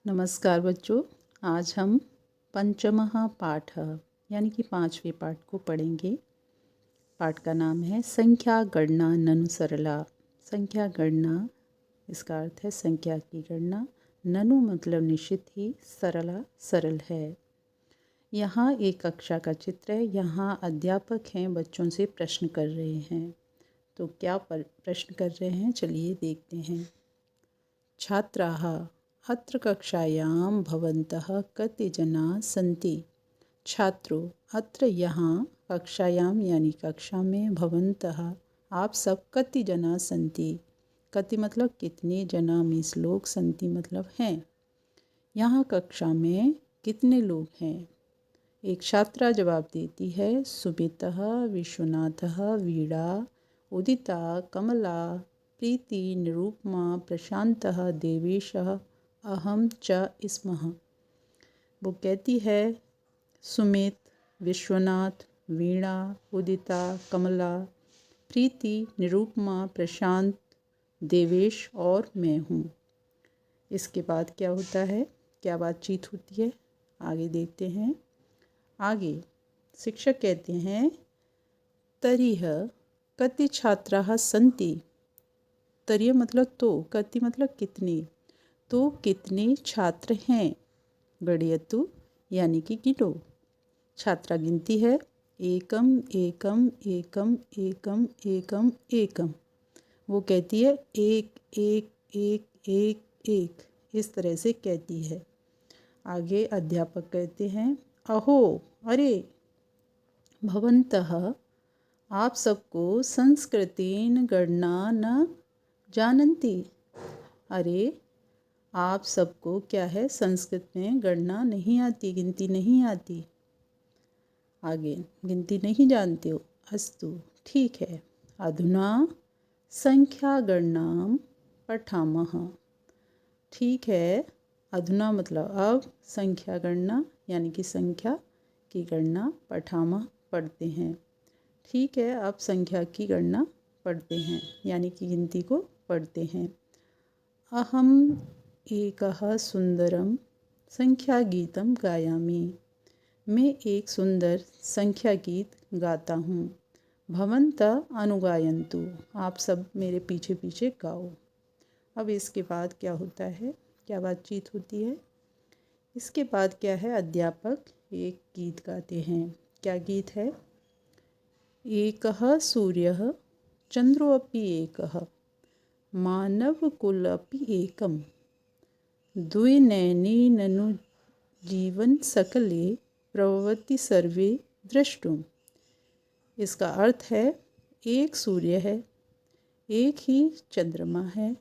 नमस्कार बच्चों। आज हम पंचमः पाठ यानी कि 5वें पाठ को पढ़ेंगे। पाठ का नाम है संख्या गणना ननु सरला। संख्या गणना इसका अर्थ है संख्या की गणना। ननु मतलब निश्चित ही, सरला सरल है। यहाँ एक कक्षा का चित्र है। यहाँ अध्यापक हैं, बच्चों से प्रश्न कर रहे हैं। तो क्या प्रश्न कर रहे हैं, चलिए देखते हैं। छात्राः अत्र कक्षायां भवन्तः कति जनाः सन्ति। छात्रों, अत्र यहाँ कक्षायां यानी कक्षा में, भवन्तः आप सब, कति जनाः सन्ति। कति मतलब कितने, जना मीन्स लोग, सन्ति मतलब हैं। यहाँ कक्षा में कितने लोग हैं। एक छात्रा जवाब देती है, सुमितः, विश्वनाथः, वीणा, उदिता, कमला, प्रीति, निरुपमा, प्रशांतः, देवेशः, अहम च स्मः। वो कहती है सुमित, विश्वनाथ, वीणा, उदिता, कमला, प्रीति, निरुपमा, प्रशांत, देवेश और मैं हूँ। इसके बाद क्या होता है, क्या बातचीत होती है, आगे देखते हैं। आगे शिक्षक कहते हैं तरिह कति छात्राः सन्ति। तरिह मतलब तो, कति मतलब कितने, तो कितने छात्र हैं। गणयतु यानी कि गिनो। छात्रा गिनती है, एकम एकम एकम एकम एकम एकम। वो कहती है एक एक एक एक एक, इस तरह से कहती है। आगे अध्यापक कहते हैं अहो, अरे, भवन्तः आप सबको संस्कृतेन गणना न जानन्ति। अरे, आप सबको क्या है, संस्कृत में गणना नहीं आती, गिनती नहीं आती। आगे गिनती नहीं जानते हो, अस्तु ठीक है। अधुना संख्या गणनाम पठामः। ठीक है, अधुना मतलब अब, संख्या गणना यानी कि संख्या की गणना, पठामः पढ़ते हैं। ठीक है, अब संख्या की गणना पढ़ते हैं यानी कि गिनती को पढ़ते हैं। अहम एकः सुंदरम संख्या गीतम गायामि। मैं एक सुंदर संख्या गीत गाता हूँ। भवन्तः अनुगायन्तु, आप सब मेरे पीछे पीछे गाओ। अब इसके बाद क्या होता है, क्या बातचीत होती है। इसके बाद क्या है, अध्यापक एक गीत गाते हैं। क्या गीत है। एकः सूर्यः चंद्रोऽपि एकः मानवकुलपि एकम् द्वे नयने ननु जीवन सकले प्रभवति सर्वे द्रष्टुम। इसका अर्थ है एक सूर्य है, एक ही चंद्रमा है,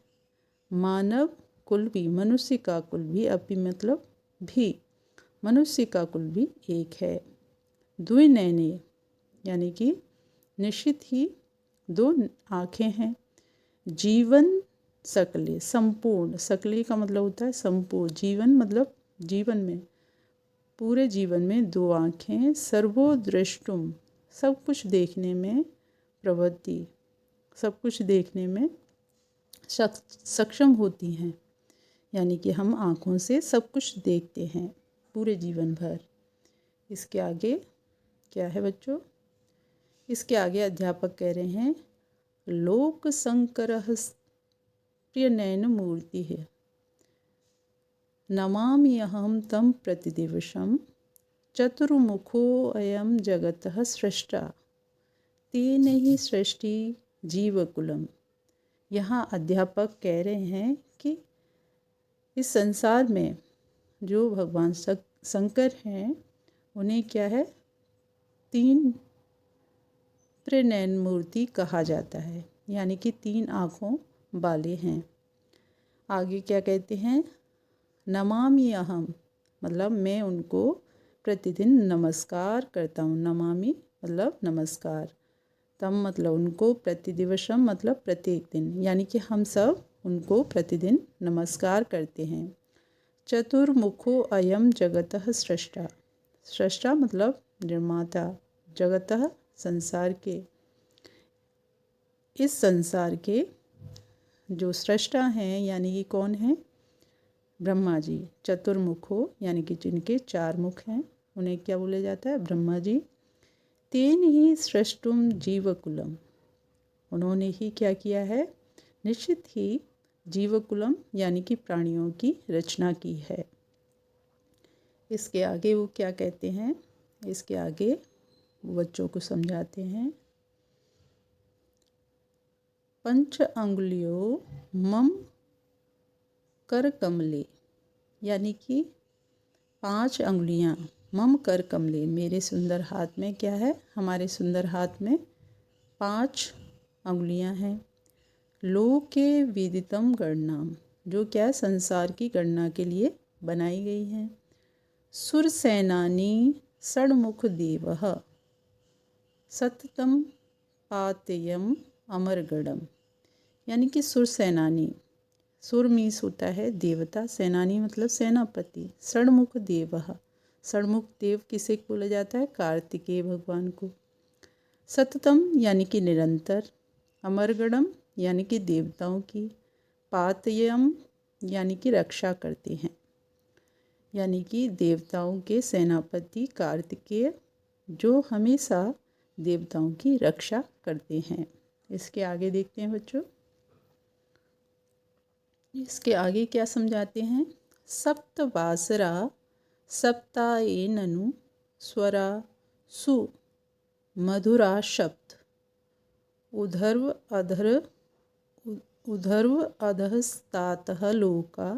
मानव कुल भी, मनुष्य का कुल भी, अपि मतलब भी, मनुष्य का कुल भी एक है। द्वे नयने यानी कि निश्चित ही दो आँखें हैं। जीवन सकले संपूर्ण, सकले का मतलब होता है संपूर्ण, जीवन मतलब जीवन में, पूरे जीवन में दो आँखें, सर्वो द्रष्टुम सब कुछ देखने में, प्रवृत्ति सब कुछ देखने में सक्षम होती हैं। यानी कि हम आँखों से सब कुछ देखते हैं पूरे जीवन भर। इसके आगे क्या है बच्चों, इसके आगे अध्यापक कह रहे हैं लोक संकरः प्रियनयन मूर्ति है, नमामि अहम तम प्रतिदिवसम, चतुर्मुखो अयम जगतः सृष्टा, तेन ही सृष्टि जीवकुलम। यहाँ अध्यापक कह रहे हैं कि इस संसार में जो भगवान शंकर हैं, उन्हें क्या है, तीन प्रियनयन मूर्ति कहा जाता है, यानी कि तीन आँखों वाले हैं। आगे क्या कहते हैं, नमामि अहम मतलब मैं उनको प्रतिदिन नमस्कार करता हूँ। नमामि मतलब नमस्कार, तम मतलब उनको, प्रतिदिवसम मतलब प्रत्येक दिन, यानी कि हम सब उनको प्रतिदिन नमस्कार करते हैं। चतुर्मुखो अयम जगतः सृष्टा, सृष्टा मतलब निर्माता, जगतः संसार के, इस संसार के जो सृष्टा हैं यानी कि कौन है, ब्रह्मा जी। चतुर्मुखो यानी कि जिनके 4 मुख हैं उन्हें क्या बोला जाता है? ब्रह्मा जी। तेन ही सृष्टुम जीवकुलम, उन्होंने ही क्या किया है? निश्चित ही जीवकुलम यानी कि प्राणियों की रचना की है। इसके आगे वो क्या कहते हैं? इसके आगे वो बच्चों को समझाते हैं। पंच अंगुलियों मम कर कमले, यानी कि 5 अंगुलियाँ मम कर कमले, मेरे सुंदर हाथ में क्या है? हमारे सुंदर हाथ में 5 अंगुलियाँ हैं। लोके विदितम गणनाम, जो क्या संसार की गणना के लिए बनाई गई हैं। सुरसेनानी षण्मुख देवः सततम पातेयम अमरगढ़म, यानी कि सुरसेनानी, सुर मीन्स होता है देवता, सेनानी मतलब सेनापति। षण्मुख देवः, षण्मुख देव किसे बोला जाता है? कार्तिकेय भगवान को। सततम यानी कि निरंतर, अमरगढ़म यानी कि देवताओं की, पातयम यानी कि रक्षा करते हैं, यानी कि देवताओं के सेनापति कार्तिकेय जो हमेशा देवताओं की रक्षा करते हैं। इसके आगे देखते हैं बच्चों। इसके आगे क्या समझाते हैं? सप्तवासरा सप्ताए ननु स्वरा सु मधुरा शब्द उधर्व अधस्तातः लोका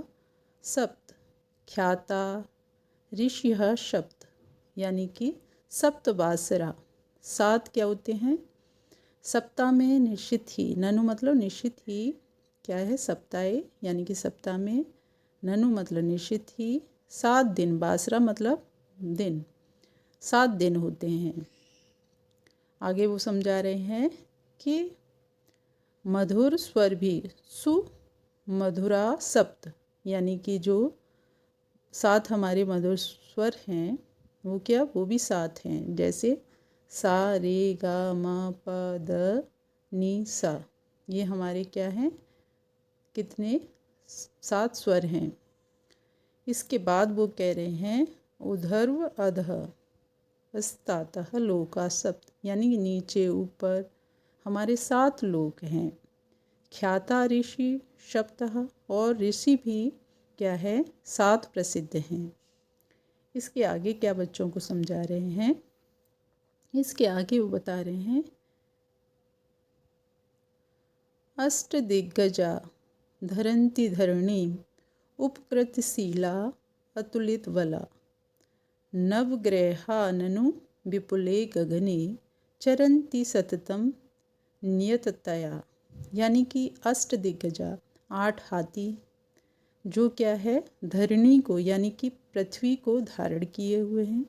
सप्त ख्याता ऋषिः शब्द, यानी कि सप्तवासरा, 7 क्या होते हैं? सप्ताह में निश्चित ही, ननु मतलब निश्चित ही क्या है? सप्ताहे यानी कि सप्ताह में, ननु मतलब निश्चित ही, 7 दिन, बासरा मतलब दिन, 7 दिन होते हैं। आगे वो समझा रहे हैं कि मधुर स्वर भी सु मधुरा सप्त, यानी कि जो 7 हमारे मधुर स्वर हैं वो क्या? वो भी 7 हैं। जैसे सा रे गा मा पा द नी सा, ये हमारे क्या हैं? कितने? 7 स्वर हैं। इसके बाद वो कह रहे हैं उधर्व अधः अस्तातः लोका सप्त, यानी कि नीचे ऊपर हमारे 7 लोक हैं। ख्याता ऋषि शब्दः, और ऋषि भी क्या है? 7 प्रसिद्ध हैं। इसके आगे क्या बच्चों को समझा रहे हैं? इसके आगे वो बता रहे हैं अष्ट दिग्गजा धरंती धरणी उपकृतशीला अतुलित बला नवग्रहाननु विपुले गगने चरंती सततम नियततया, यानी कि अष्ट दिग्गजा 8 हाथी जो क्या है? धरणी को यानी कि पृथ्वी को धारण किए हुए हैं।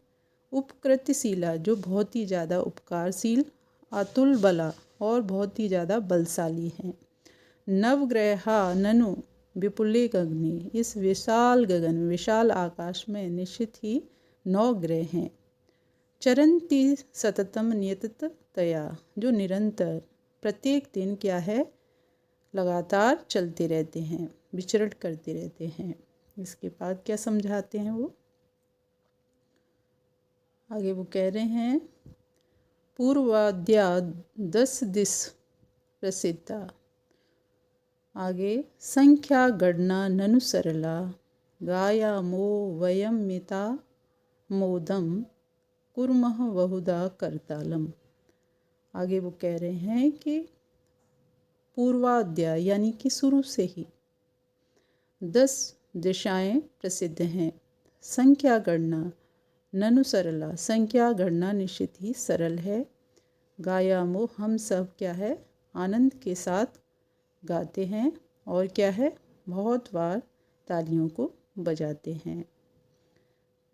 उपकृतशीला जो बहुत ही ज़्यादा उपकारशील, अतुल बला और बहुत ही ज़्यादा बलशाली हैं। नवग्रहा ननु विपुले गगने, इस विशाल गगन विशाल आकाश में निश्चित ही 9 ग्रह हैं। चरंती सततम नियततया, जो निरंतर प्रत्येक दिन क्या है? लगातार चलते रहते हैं, विचरण करते रहते हैं। इसके बाद क्या समझाते हैं वो? आगे वो कह रहे हैं पूर्वाद्या 10 दिश प्रसिद्धा, आगे संख्या गणना ननु सरला गायामो वयम मिता मोदम कुर्मः बहुधा करतालम। आगे वो कह रहे हैं कि पूर्वाद्या यानी कि शुरू से ही 10 दिशाएं प्रसिद्ध हैं। संख्या गणना ननु सरला, संख्या गणना निश्चित ही सरल है। गायामो, हम सब क्या है? आनंद के साथ गाते हैं और क्या है? बहुत बार तालियों को बजाते हैं।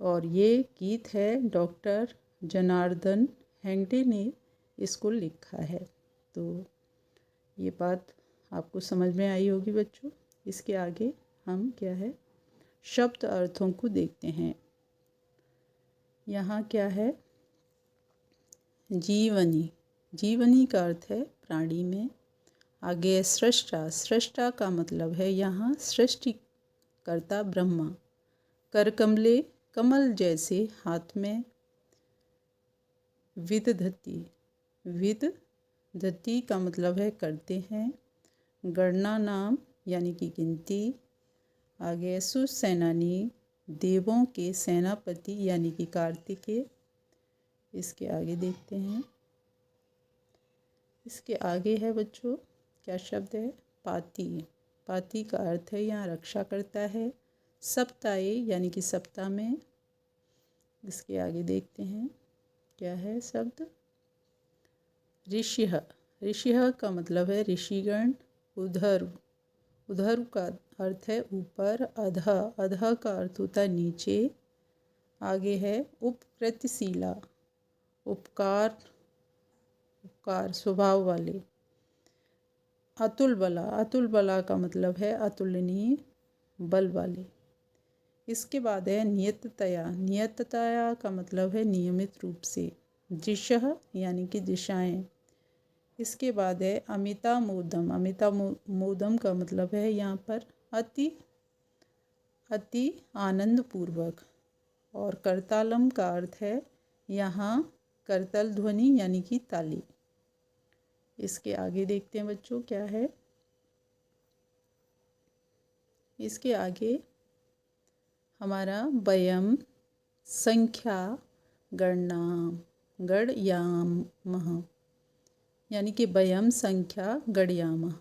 और ये गीत है डॉक्टर जनार्दन हेगड़े ने इसको लिखा है। तो ये बात आपको समझ में आई होगी बच्चों। इसके आगे हम क्या है? शब्द अर्थों को देखते हैं। यहाँ क्या है? जीवनी, जीवनी का अर्थ है प्राणी में। आगे सृष्टा, सृष्टा का मतलब है यहाँ सृष्टि कर्ता ब्रह्मा। कर कमले, कमल जैसे हाथ में। विदधति, विदधति का मतलब है करते हैं। गणना नाम यानी कि गिनती। आगे सुसेनानी, देवों के सेनापति यानी कि कार्तिकेय। इसके आगे देखते हैं। इसके आगे है बच्चों क्या शब्द है, पाती। पाती का अर्थ है यहाँ रक्षा करता है। सप्ताहे यानी कि सप्ताह में। इसके आगे देखते हैं क्या है शब्द, ऋषिः। ऋषिः का मतलब है ऋषिगण। उधर्व, उधर्व का अर्थ है ऊपर। अधः, अधः का अर्थ होता है नीचे। आगे है उपकृतिशीला, उपकार, उपकार स्वभाव वाले। अतुल बला, अतुल बला का मतलब है अतुलनीय बल वाले। इसके बाद है नियततया, नियततया का मतलब है नियमित रूप से। दिशः यानी कि दिशाएं। इसके बाद है अमिता मोदम, अमिता मोदम का मतलब है यहाँ पर अति, अति आनंदपूर्वक। और करतालम का अर्थ है यहाँ करतल ध्वनि यानी कि ताली। इसके आगे देखते हैं बच्चों क्या है। इसके आगे हमारा वयम, संख्या, गणना, गणयामः यानी कि वयम संख्या गणयामः,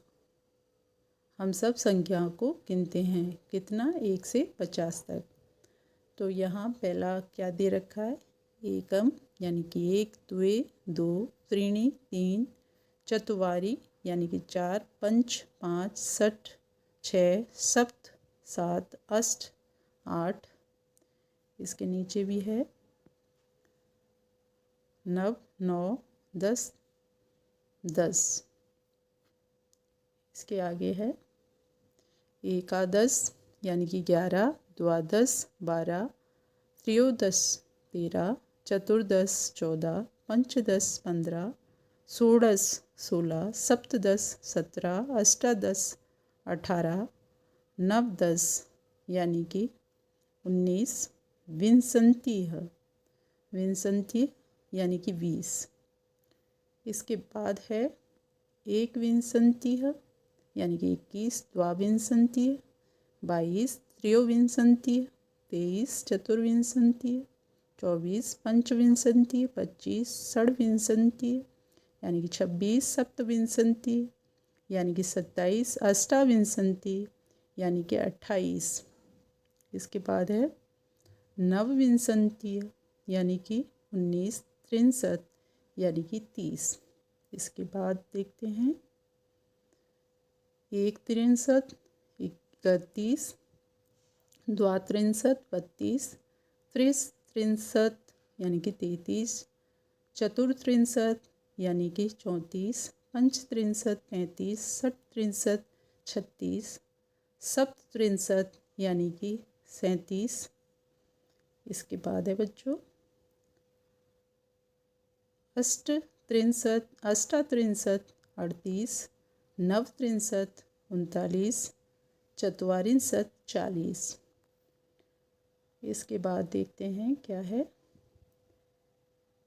हम सब संख्या को गिनते हैं। कितना, 1 से 50 तक। तो यहाँ पहला क्या दे रखा है, एकम यानी कि 1, द्वे 2, त्रीणि 3, चत्वारि यानी कि 4, पंच 5, षट् 6, सप्त 7, अष्ट 8। इसके नीचे भी है नव 9, 10 10। इसके आगे है एकादश यानी कि 11, द्वादश 12, त्रयोदश 13, चतुर्दश 14, पंचदश 15, षोडश 16, सप्तदश 17, अष्टादश 18, नवदश यानी कि 19, विंशतिः, विंशति यानी कि 20। इसके बाद है एकविंशतिः यानी कि 21, द्वाविंशतिः 22, त्रयोविंशतिः 23, चतुर्विंशतिः 24, पंचविंशतिः 25, षड्विंशतिः यानी कि 26, सप्तविंशतिः यानी कि 27, अष्टाविंशतिः यानी कि 28। इसके बाद है नवविंशतिः यानी कि 19, 63 यानी कि 30। इसके बाद देखते हैं 31, 31, द्वात्रिंशत् 32, त्रिस्त्रिंशत् यानी कि 33, चतुर्त्रिंशत् यानी कि 34, पंचत्रिंशत् 35, षट्त्रिंशत् 36, सप्तत्रिंशत् यानी कि 37। इसके बाद है बच्चों अष्टत्रिंशत्, अष्टात्रिंशत् 38, नवत्रिंशत् 39, चत्वारिंशत् 40। इसके बाद देखते हैं क्या है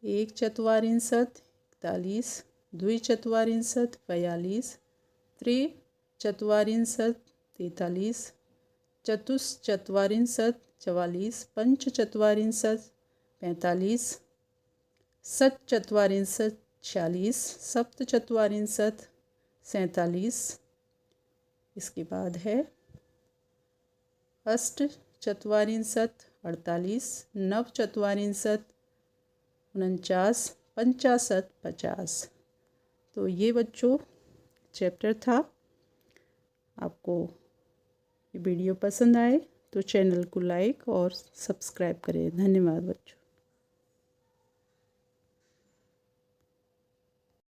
एकचत्वारिंशत् 41, द्विचत्वारिंशत् 42, त्रिचत्वारिंशत् 43, चतुश्चत्वारिंशत् 44, पंचचत्वारिंशत् 45, षट्चत्वारिंशत् 46, सप्तचत्वारिंशत् 47। इसके बाद है अष्टचत्वारिंशत् 48, नवचत्वारिंशत् 49, पंचाशत् 50। तो ये बच्चों चैप्टर था। आपको ये वीडियो पसंद आए तो चैनल को लाइक और सब्सक्राइब करें। धन्यवाद बच्चों।